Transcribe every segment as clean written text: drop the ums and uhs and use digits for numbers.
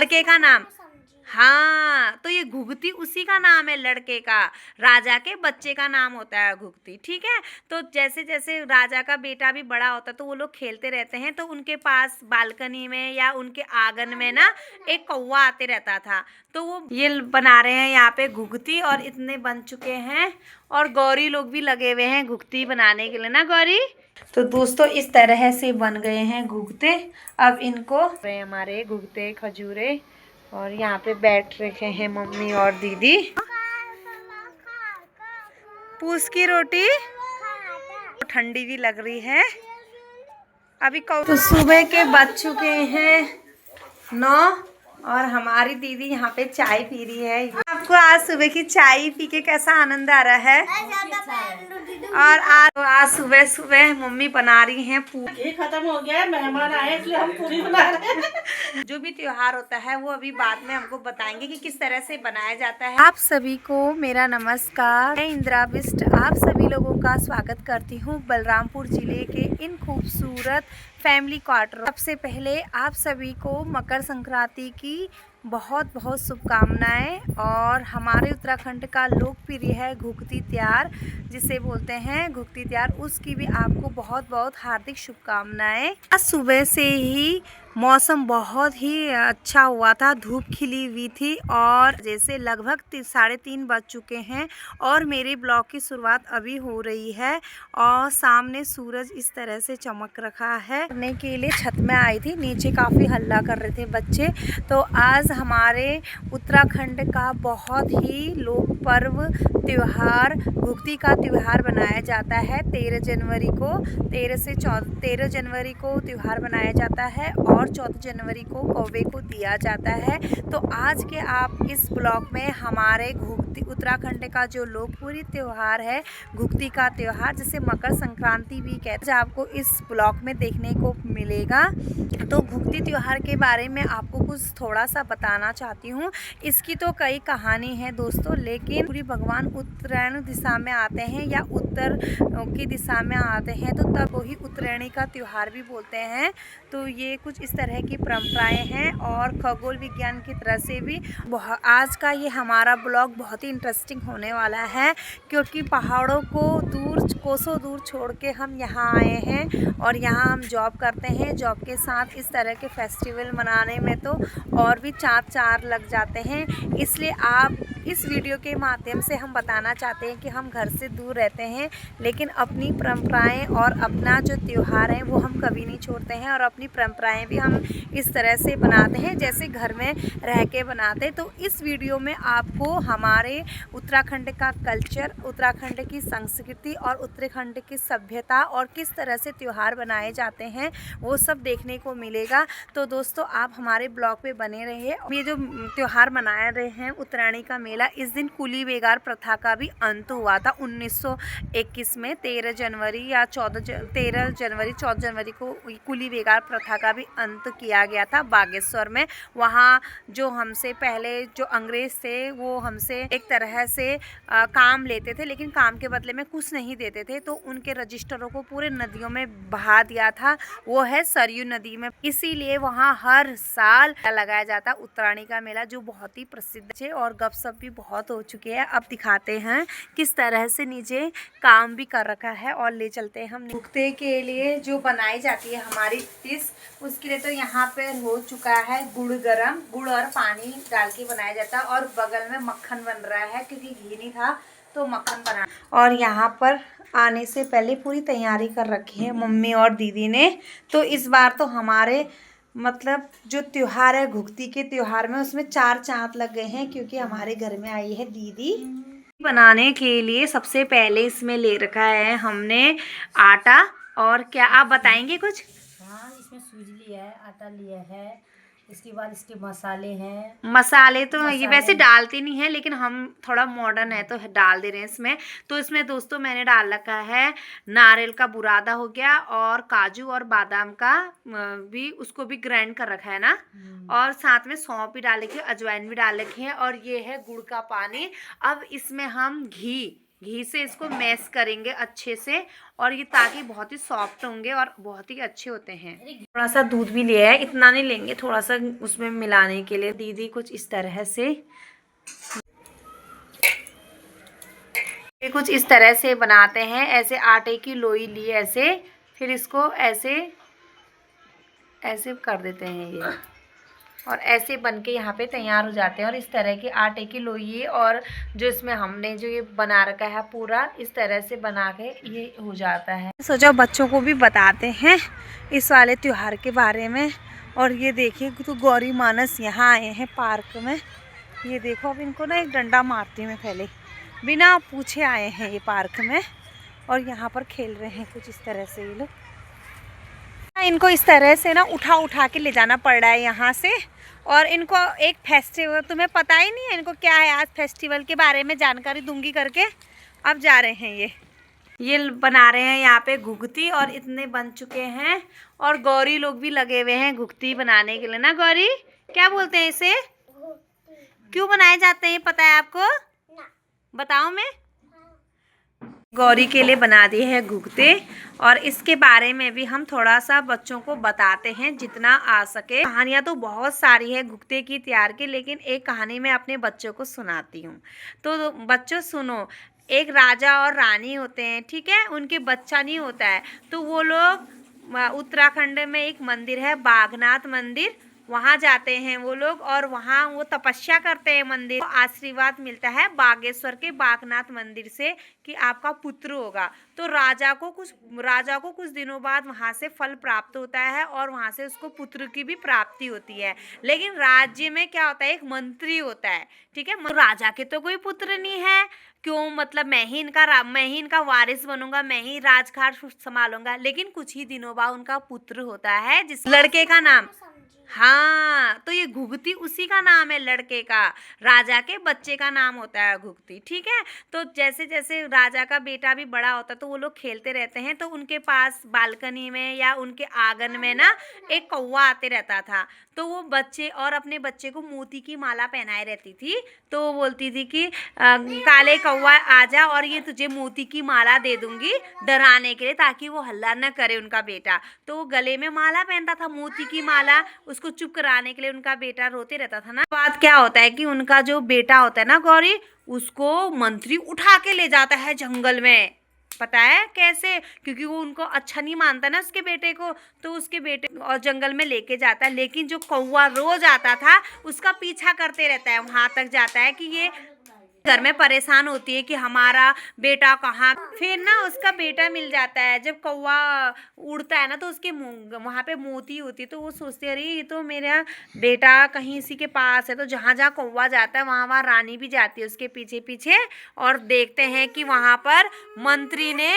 लड़के का नाम। हाँ, तो ये घुघती उसी का नाम है, लड़के का। राजा के बच्चे का नाम होता है घुघती, ठीक है। तो जैसे जैसे राजा का बेटा भी बड़ा होता है तो वो लोग खेलते रहते हैं, तो उनके पास बालकनी में या उनके आंगन में ना एक कौवा आते रहता था। तो वो ये बना रहे हैं यहाँ पे घुघती, और इतने बन चुके हैं। और गौरी लोग भी लगे हुए हैं घुघती बनाने के लिए ना गौरी। तो दोस्तों इस तरह से बन गए हैं घुघते। अब इनको हमारे घुघते खजूरे, और यहाँ पे बैठ रखे हैं मम्मी और दीदी। पूस की रोटी ठंडी भी लग रही है अभी। तो सुबह के बज चुके हैं 9, और हमारी दीदी यहाँ पे चाय पी रही है। आपको आज सुबह की चाय पी के कैसा आनंद आ रहा है? और आज सुबह सुबह मम्मी बना रही हैं पूरी। खत्म हो गया, मेहमान आए इसलिए हम पूरी बना रहे हैं। जो भी त्योहार होता है वो अभी बाद में हमको बताएंगे कि किस तरह से बनाया जाता है। आप सभी को मेरा नमस्कार। मैं इंदिरा बिष्ट आप सभी लोगों का स्वागत करती हूँ बलरामपुर जिले के इन खूबसूरत फैमिली क्वार्टर। सबसे पहले आप सभी को मकर संक्रांति की बहुत बहुत शुभकामनाएं। और हमारे उत्तराखंड का लोकप्रिय है घुघती त्योहार, जिसे बोलते हैं घुघती त्योहार, उसकी भी आपको बहुत बहुत हार्दिक शुभकामनाएं। आज सुबह से ही मौसम बहुत ही अच्छा हुआ था, धूप खिली हुई थी, और जैसे लगभग 3:30 बज चुके हैं और मेरे ब्लॉग की शुरुआत अभी हो रही है। और सामने सूरज इस तरह से चमक रखा है। करने के लिए छत में आई थी, नीचे काफ़ी हल्ला कर रहे थे बच्चे। तो आज हमारे उत्तराखंड का बहुत ही लोक पर्व त्यौहार घुघती का त्यौहार बनाया जाता है 13 जनवरी को। 13 जनवरी को त्यौहार मनाया जाता है और 14 जनवरी को कौवे को दिया जाता है। तो आज के आप इस ब्लॉग में हमारे घुघती उत्तराखंड का जो लोकप्रिय त्यौहार है घुघती का त्यौहार, जिसे मकर संक्रांति भी कहते हैं, आपको इस ब्लॉग में देखने को मिलेगा। तो घुघती त्यौहार के बारे में आपको कुछ थोड़ा सा बताना चाहती हूँ। इसकी तो कई कहानी है दोस्तों, लेकिन पूरी भगवान उत्तरायण दिशा में आते हैं या उत्तर की दिशा में आते हैं, तो तब वही उत्तरायणी का त्यौहार भी बोलते हैं। तो ये कुछ इस तरह की परंपराएं हैं। और खगोल विज्ञान की तरह से भी आज का ये हमारा ब्लॉग बहुत ही इंटरेस्टिंग होने वाला है, क्योंकि पहाड़ों को दूर कोसों दूर छोड़ के हम यहाँ आए हैं और यहाँ हम जॉब करते हैं। जॉब के साथ इस तरह के फेस्टिवल मनाने में तो और भी 4 लग जाते हैं। इसलिए आप इस वीडियो के माध्यम से हम बताना चाहते हैं कि हम घर से दूर रहते हैं, लेकिन अपनी परंपराएं और अपना जो त्यौहार है वो हम कभी नहीं छोड़ते हैं, और अपनी परंपराएं भी हम इस तरह से बनाते हैं जैसे घर में रह के बनाते। तो इस वीडियो में आपको हमारे उत्तराखंड का कल्चर, उत्तराखंड की संस्कृति और उत्तराखंड की सभ्यता और किस तरह से त्यौहार बनाए जाते हैं वो सब देखने को मिलेगा। तो दोस्तों आप हमारे ब्लॉग पे बने रहिए। ये जो त्यौहार मनाया रहे हैं उत्तरायणी का मेला, इस दिन कुली बेगार प्रथा का भी अंत हुआ था 1921 में। 13 जनवरी 14 जनवरी को कुली बेगार प्रथा का भी अंत किया गया था बागेश्वर में। वहाँ जो हमसे पहले जो अंग्रेज थे वो हमसे एक तरह से काम लेते थे, लेकिन काम के बदले में कुछ नहीं देते थे, तो उनके रजिस्टरों को पूरे नदियों में बहा दिया था, वो है सरयू नदी में। इसीलिए वहाँ हर साल लगाया जाता उत्तरायणी का मेला, जो बहुत ही प्रसिद्ध है। और गपशप भी बहुत हो चुके हैं, अब दिखाते हैं किस तरह से नीचे काम भी कर रखा है, और ले चलते हैं हम। घुघते के लिए जो बनाई जाती है हमारी डिश, उसके लिए तो यहाँ पे हो चुका है गुड़ गरम, गुड़ और पानी डाल के बनाया जाता है, और बगल में मक्खन बन रहा है क्योंकि घी नहीं था तो मक्खन बना। और यहाँ पर आने से पहले पूरी तैयारी कर रखी है मम्मी और दीदी ने। तो इस बार तो हमारे मतलब जो त्यौहार है घुघती के त्यौहार में, उसमें 4 चाँद लग गए हैं, क्योंकि हमारे घर में आई है दीदी। बनाने के लिए सबसे पहले इसमें ले रखा है हमने आटा। और क्या आप बताएंगे कुछ? हाँ, इसमें सूजी लिया है, आटा लिया है, इसके बाद इसके मसाले हैं। मसाले तो ये वैसे डालते नहीं है, लेकिन हम थोड़ा मॉडर्न है तो डाल दे रहे हैं इसमें। तो इसमें दोस्तों मैंने डाल रखा है नारियल का बुरादा हो गया, और काजू और बादाम का भी, उसको भी ग्राइंड कर रखा है ना, और साथ में सौंफ भी डाल रखी है, अजवाइन भी डाल रखी है, और ये है गुड़ का पानी। अब इसमें हम घी घी से इसको मैश करेंगे अच्छे से, और ये ताकि बहुत ही सॉफ्ट होंगे और बहुत ही अच्छे होते हैं। थोड़ा सा दूध भी लिया है, इतना नहीं लेंगे, थोड़ा सा उसमें मिलाने के लिए। दीदी कुछ इस तरह से, कुछ इस तरह से बनाते हैं। ऐसे आटे की लोई ली ऐसे, फिर इसको ऐसे ऐसे कर देते हैं ये, और ऐसे बन के यहाँ पे तैयार हो जाते हैं। और इस तरह के आटे की लोई, और जो इसमें हमने जो ये बना रखा है पूरा इस तरह से बना के ये हो जाता है। सोचा बच्चों को भी बताते हैं इस वाले त्योहार के बारे में। और ये देखिए तो गौरी मानस यहाँ आए हैं पार्क में। ये देखो, अब इनको ना एक डंडा मारती हूँ मैं, पहले बिना पूछे आए हैं ये पार्क में, और यहाँ पर खेल रहे हैं कुछ इस तरह से ये लोग। इनको इस तरह से ना उठा उठा के ले जाना पड़ रहा है यहाँ से। और इनको एक फेस्टिवल, तुम्हें पता ही नहीं है इनको क्या है, आज फेस्टिवल के बारे में जानकारी दूंगी करके अब जा रहे हैं। ये बना रहे हैं यहाँ पे घुघती, और इतने बन चुके हैं। और गौरी लोग भी लगे हुए हैं घुघती बनाने के लिए ना। गौरी क्या बोलते हैं इसे, क्यों बनाए जाते हैं पता है आपको? बताओ मैं। गौरी के लिए बना दिए हैं घुघते, और इसके बारे में भी हम थोड़ा सा बच्चों को बताते हैं जितना आ सके। कहानियाँ तो बहुत सारी है घुघते की तैयार की, लेकिन एक कहानी मैं अपने बच्चों को सुनाती हूँ। तो बच्चों सुनो, एक राजा और रानी होते हैं, ठीक है, उनके बच्चा नहीं होता है। तो वो लोग उत्तराखंड में एक मंदिर है बागनाथ मंदिर, वहाँ जाते हैं वो लोग, और वहाँ वो तपस्या करते हैं मंदिर। तो आशीर्वाद मिलता है बागेश्वर के बागनाथ मंदिर से कि आपका पुत्र होगा। तो राजा को कुछ दिनों बाद वहाँ से फल प्राप्त होता है, और वहाँ से उसको पुत्र की भी प्राप्ति होती है। लेकिन राज्य में क्या होता है, एक मंत्री होता है, ठीक है। राजा के तो कोई पुत्र नहीं है, क्यों, मतलब मैं ही इनका वारिस बनूंगा, मैं ही राजकाज संभालूंगा। लेकिन कुछ ही दिनों बाद उनका पुत्र होता है, जिस लड़के का नाम, हाँ, तो ये घुघती उसी का नाम है, लड़के का, राजा के बच्चे का नाम होता है घुघती, ठीक है। तो जैसे जैसे राजा का बेटा भी बड़ा होता है तो वो लोग खेलते रहते हैं। तो उनके पास बालकनी में या उनके आंगन में ना एक कौवा आते रहता था। तो वो बच्चे और अपने बच्चे को मोती की माला पहनाए रहती थी। तो वो बोलती थी कि काले कौवा आजा और ये तुझे मोती की माला दे दूंगी डराने के लिए, ताकि वो हल्ला न करे उनका बेटा। तो वो गले में माला पहनता था, मोती की माला, उसको चुप कराने के लिए उनका बेटा रोते रहता था ना। बात क्या होता है कि उनका जो बेटा होता है ना गौरी, उसको मंत्री उठा के ले जाता है जंगल में। पता है कैसे? क्योंकि वो उनको अच्छा नहीं मानता ना उसके बेटे को, तो उसके बेटे और जंगल में लेके जाता है। लेकिन जो कौवा रोज आता था उसका पीछा करते रहता है, वहां तक जाता है कि ये घर में परेशान होती है कि हमारा बेटा कहाँ। फिर ना उसका बेटा मिल जाता है। जब कौवा उड़ता है ना तो उसके वहाँ पे मोती होती है, तो वो सोचते अरे ये तो मेरा बेटा कहीं इसी के पास है। तो जहाँ जहाँ कौवा जाता है वहाँ वहाँ रानी भी जाती है उसके पीछे पीछे, और देखते हैं कि वहाँ पर मंत्री ने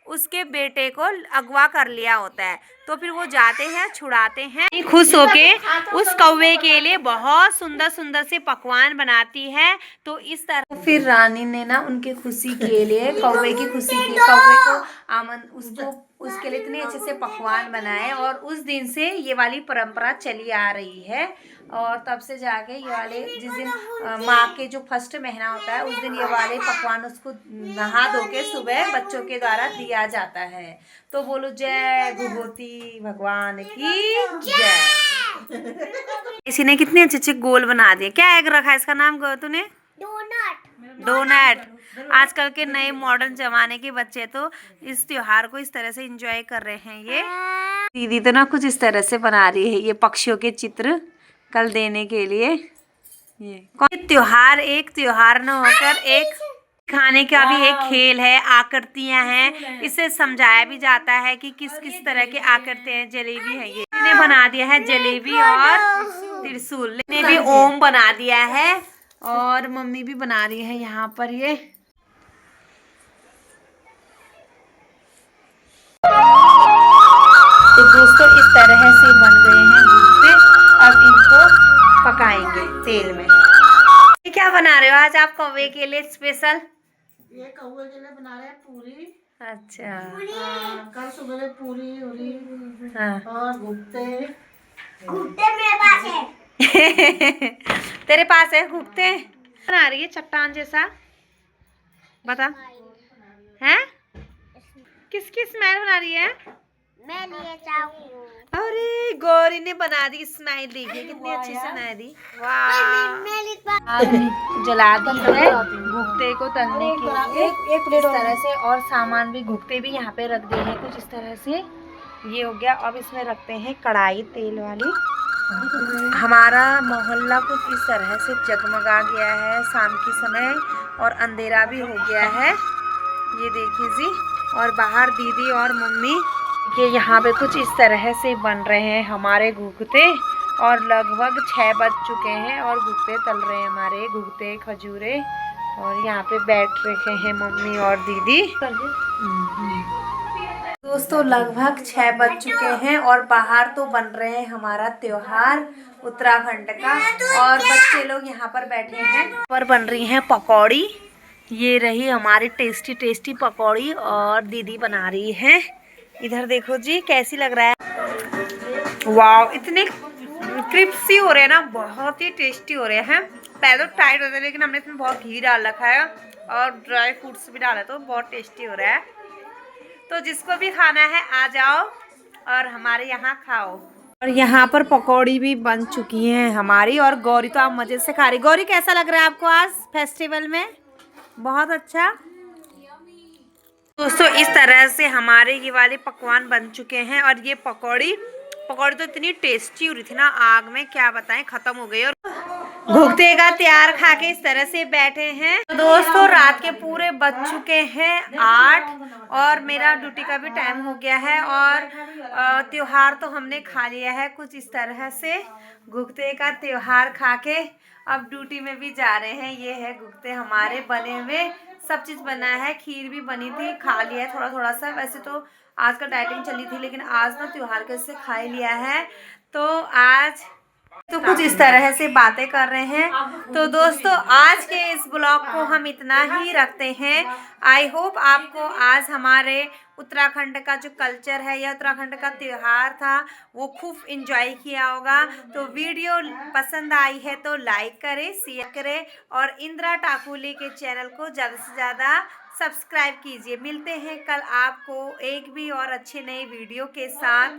उसके बेटे को अगवा कर लिया होता है। तो फिर वो जाते हैं, छुड़ाते हैं। खुश होके उस कौवे के लिए बहुत सुंदर सुंदर से पकवान बनाती है। तो इस तरह फिर रानी ने ना उनके खुशी के लिए, कौवे की खुशी के, कौवे को उसके लिए इतने अच्छे से पकवान बनाए। और उस दिन से ये वाली परंपरा चली आ रही है। और तब से जाके ये वाले, जिस दिन माँ के जो फर्स्ट महीना होता है उस दिन ये वाले पकवान उसको नहा धो के सुबह बच्चों के द्वारा दिया जाता है। तो बोलो जय भगवती भगवान की जय। इसी ने कितने अच्छे अच्छे गोल बना दिए। क्या एग रखा है इसका नाम तूने? डोनट। आजकल के नए मॉडर्न जमाने के बच्चे तो इस त्योहार को इस तरह से एंजॉय कर रहे हैं। ये दीदी तो ना कुछ इस तरह से बना रही है, ये पक्षियों के चित्र कल देने के लिए। ये त्योहार एक त्योहार न होकर एक खाने का भी एक खेल है, आकृतियां हैं। इससे समझाया भी जाता है कि किस किस तरह के आकृतियां। जलेबी है, ये ने बना दिया है जलेबी, और त्रिशूल ने भी ओम बना दिया है, और मम्मी भी बना रही है यहाँ पर। ये तो दोस्तों इस तरह से बन गए हैं घुघते। अब इनको पकाएंगे तेल में। ये क्या बना रहे हो आज आप कौवे के लिए स्पेशल? ये कौवे के लिए बना रहे हैं पूरी। अच्छा, कल सुबह पूरी उरी, हाँ। और घुघते मेरे पास है। तेरे पास है घुघते? बना रही है चट्टान जैसा, बता। हैं? किसकी स्माइल बना रही है? मैं लिए चाहूँ। अरे गौरी ने बना दी स्माइल, देखिए कितनी अच्छी से बना दी। वाह, आग जला दी है भुगते को तलने के लिए एक इस तरह से, और सामान भी भुगते भी यहाँ पे रख दिए हैं कुछ इस तरह से। ये हो गया। अब इसमें रखते हैं कढ़ाई तेल वाली। हमारा मोहल्ला कुछ इस तरह से जगमगा गया है शाम के समय, और अंधेरा भी हो गया है, ये देखिए जी। और बाहर दीदी और मम्मी के यहाँ पे कुछ इस तरह से बन रहे हैं हमारे घुघते, और लगभग 6 बज चुके हैं और घुघते तल रहे हैं हमारे घुघते खजूरे। और यहाँ पे बैठ रखे हैं मम्मी और दीदी। दोस्तों लगभग 6 बज चुके हैं और बाहर तो बन रहे हैं हमारा त्योहार उत्तराखंड का, और बच्चे लोग यहाँ पर बैठे हैं। पर बन रही हैं पकौड़ी, ये रही हमारी टेस्टी टेस्टी पकौड़ी, और दीदी बना रही है। इधर देखो जी कैसी लग रहा है। वाह, इतने क्रिस्पी हो रहे हैं ना, बहुत ही टेस्टी हो रहे हैं। पहले तो टाइट होते हैं लेकिन हमने इसमें बहुत घी डाल रखा है और ड्राई फ्रूट्स भी डाला, तो बहुत टेस्टी हो रहा है। तो जिसको भी खाना है आ जाओ और हमारे यहाँ खाओ। और यहाँ पर पकौड़ी भी बन चुकी हैं हमारी, और गौरी तो आप मजे से खा रही। गौरी कैसा लग रहा है आपको आज फेस्टिवल में? बहुत अच्छा। दोस्तों इस तरह से हमारे ये वाले पकवान बन चुके हैं, और ये पकौड़ी तो इतनी टेस्टी हो रही थी ना, आग में क्या बताएं, खत्म हो गई। और घुघते का तैयार खा के इस तरह से बैठे हैं। तो दोस्तों रात के पूरे बज चुके हैं 8, और मेरा ड्यूटी का भी टाइम हो गया है, और त्योहार तो हमने खा लिया है कुछ इस तरह से। घुघते का त्योहार खा के अब ड्यूटी में भी जा रहे हैं। ये है घुघते हमारे बने हुए, सब चीज़ बना है, खीर भी बनी थी, खा लिया है थोड़ा थोड़ा सा। वैसे तो आज का डाइटिंग चली थी, लेकिन आज ना त्योहार के से खा ही लिया है। तो आज तो कुछ इस तरह से बातें कर रहे हैं। तो दोस्तों आज के इस ब्लॉग को हम इतना ही रखते हैं। आई होप आपको आज हमारे उत्तराखंड का जो कल्चर है या उत्तराखंड का त्यौहार था वो खूब इंजॉय किया होगा। तो वीडियो पसंद आई है तो लाइक करें, शेयर करें, और इंदिरा टाकुली के चैनल को ज़्यादा से ज़्यादा सब्सक्राइब कीजिए। मिलते हैं कल आपको एक भी और अच्छे नए वीडियो के साथ।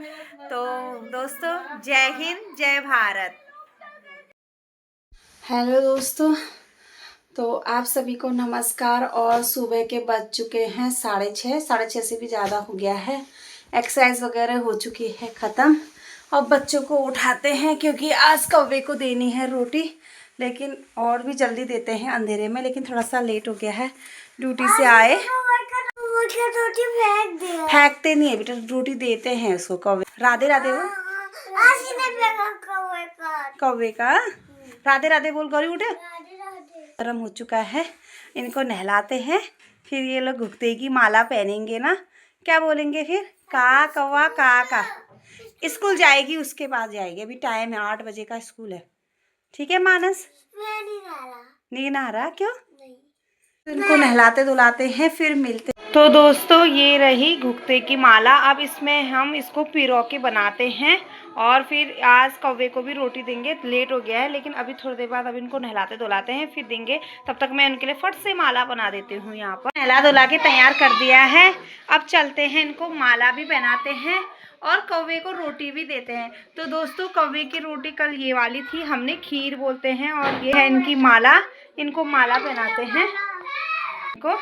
तो दोस्तों जय हिंद, जय भारत। हेलो दोस्तों, तो आप सभी को नमस्कार। और सुबह के बज चुके हैं 6:30 से भी ज़्यादा हो गया है। एक्सरसाइज वगैरह हो चुकी है ख़त्म। अब बच्चों को उठाते हैं क्योंकि आज कौवे को देनी है रोटी, लेकिन और भी जल्दी देते हैं अंधेरे में, लेकिन थोड़ा सा लेट हो गया है। ड्यूटी से आए, फेंकते नहीं है बेटा, रोटी देते हैं उसको। कौवे राधे राधे बोल, कौवे का राधे राधे बोल। गौरी उठे, गरम हो चुका है, इनको नहलाते हैं, फिर ये लोग घुघते की माला पहनेंगे ना। क्या बोलेंगे फिर? का कौवा का। स्कूल जाएगी, उसके बाद जाएगी, अभी टाइम है 8 बजे का स्कूल है। ठीक है मानस? नहीं नहा रहा, क्यों? इनको नहलाते धुलाते हैं फिर मिलते। तो दोस्तों ये रही घुघते की माला। अब इसमें हम इसको पिरो के बनाते हैं, और फिर आज कौवे को भी रोटी देंगे। लेट हो गया है, लेकिन अभी थोड़ी देर बाद अब इनको नहलाते धुलाते हैं फिर देंगे। तब तक मैं उनके लिए फट से माला बना देती हूँ। यहाँ पर नहला धुला के तैयार कर दिया है। अब चलते हैं, इनको माला भी पहनाते हैं और कौवे को रोटी भी देते हैं। तो दोस्तों कौवे की रोटी कल ये वाली थी, हमने खीर बोलते हैं, और ये है इनकी माला। इनको माला पहनाते हैं को,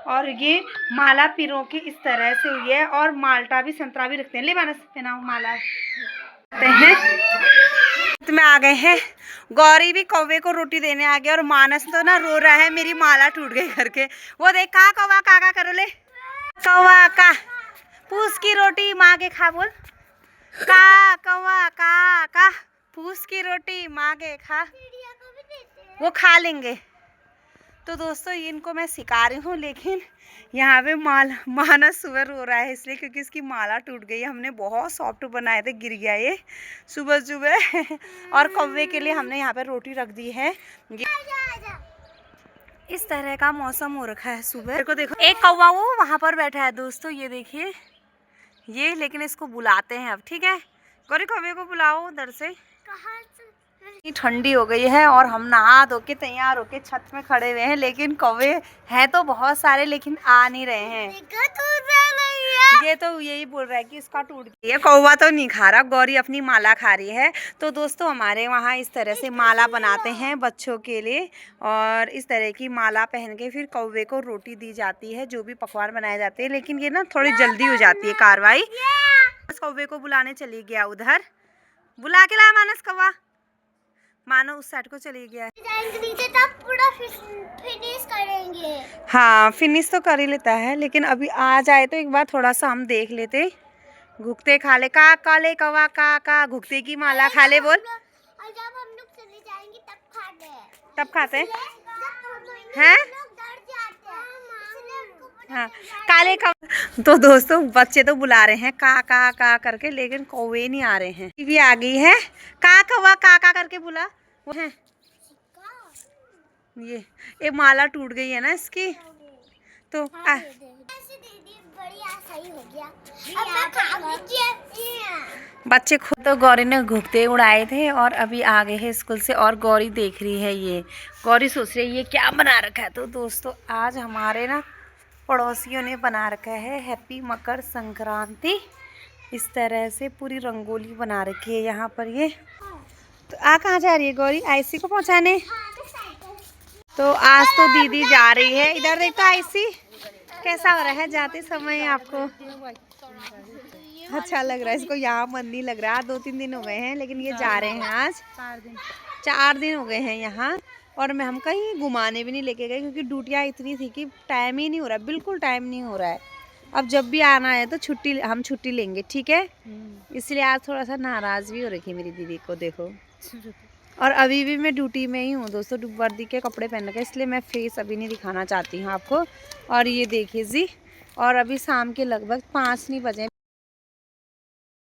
और ये माला पिरो की इस तरह से हुई है, और माल्टा भी संतरा भी रखते हैं। ले मानस पहनाओ माला हैं। में आ गए हैं, गौरी भी कौवे को रोटी देने आ गया, और मानस तो ना रो रहा है मेरी माला टूट गई करके। वो देख का कौवा का करो, ले कौवा का पूस की रोटी माँ के खा बोल। का कौवा का पूस की रोटी माँ के खा, वो खा लेंगे। तो दोस्तों इनको मैं सिखा रही हूँ, लेकिन यहाँ पे मानस सुबह रो रहा है इसलिए क्योंकि इसकी माला टूट गई है। हमने बहुत सॉफ्ट बनाए थे, गिर गया ये सुबह। और कौवे के लिए हमने यहाँ पे रोटी रख दी है। इस तरह का मौसम हो रखा है सुबह को। देखो एक कौवा वो वहाँ पर बैठा है दोस्तों, ये देखिए ये, लेकिन इसको बुलाते हैं अब। ठीक है गौरी, कौवे को बुलाओ उधर से। ठंडी हो गई है और हम नहा धो के तैयार होके छत में खड़े हुए हैं, लेकिन कौवे हैं तो बहुत सारे लेकिन आ नहीं रहे हैं। ये तो यही बोल रहा है कि इसका टूट गया। कौवा तो नहीं खा रहा, गौरी अपनी माला खा रही है। तो दोस्तों हमारे वहाँ इस तरह से माला बनाते हैं बच्चों के लिए, और इस तरह की माला पहन के फिर कौवे को रोटी दी जाती है, जो भी पकवान बनाए जाते हैं। लेकिन ये ना थोड़ी जल्दी हो जाती है कार्रवाई। कौवे को बुलाने चली गया, उधर बुला के ला मानस। कौवा मानो उस साइड को चली गया है। जाएंगे नीचे तब पूरा फिनिश करेंगे। हाँ फिनिश तो कर ही लेता है, लेकिन अभी आ जाए तो एक बार थोड़ा सा हम देख लेते। घुगते खा ले का ले कवा का घुगते की माला खा ले बोल। और जब हम लोग चले जाएंगे तब खाते हैं। हैं हाँ काले का। तो दोस्तों बच्चे तो बुला रहे हैं का करके, लेकिन कौवे नहीं आ रहे हैं। टीवी आ गई है, का कौवा का करके बुला वो है। ये माला टूट गई है ना इसकी, तो बच्चे खुद तो गौरी ने घुगते उड़ाए थे और अभी आ गए हैं स्कूल से, और गौरी देख रही है। ये गौरी सोच रही है ये क्या बना रखा है। तो दोस्तों आज हमारे ना पड़ोसियों ने बना रखा है हैप्पी मकर संक्रांति। इस तरह से पूरी रंगोली बना रखी है यहाँ पर। ये तो आ कहाँ जा रही है गौरी? आईसी को पहुँचाने। तो आज तो दीदी जा रही है। इधर देखो आईसी कैसा हो रहा है जाते समय आपको? अच्छा लग रहा है इसको, यहाँ मन नहीं लग रहा। 2-3 दिन हो गए हैं, लेकिन ये जा रहे हैं आज 4 दिन हो गए हैं यहाँ। और मैं हम कहीं घुमाने भी नहीं लेके गए, क्योंकि ड्यूटियाँ इतनी थी कि टाइम ही नहीं हो रहा, बिल्कुल टाइम नहीं हो रहा है। अब जब भी आना है तो हम छुट्टी लेंगे, ठीक है? इसलिए आज थोड़ा सा नाराज़ भी हो रखी मेरी दीदी को, देखो। और अभी भी मैं ड्यूटी में ही हूँ दोस्तों, वर्दी के कपड़े पहन रखे, इसलिए मैं फेस अभी नहीं दिखाना चाहती हूँ आपको। और ये देखिए जी, और अभी शाम के लगभग 5 नहीं बजे,